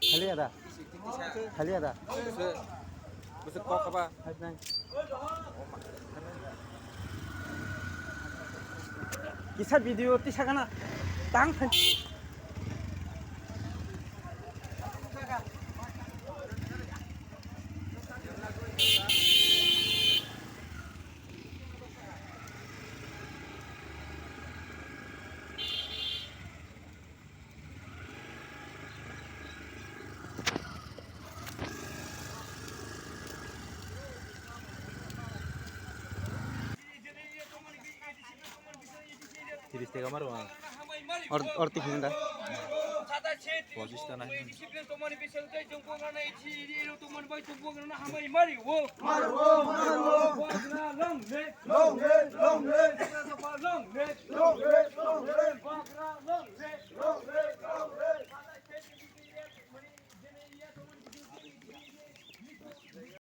Kali ada? Kali ada? Bisa kok apa? Kisah video ti sakana tang kan. Tiris tega maru ah. Or ti hinda. Posis tanah. Long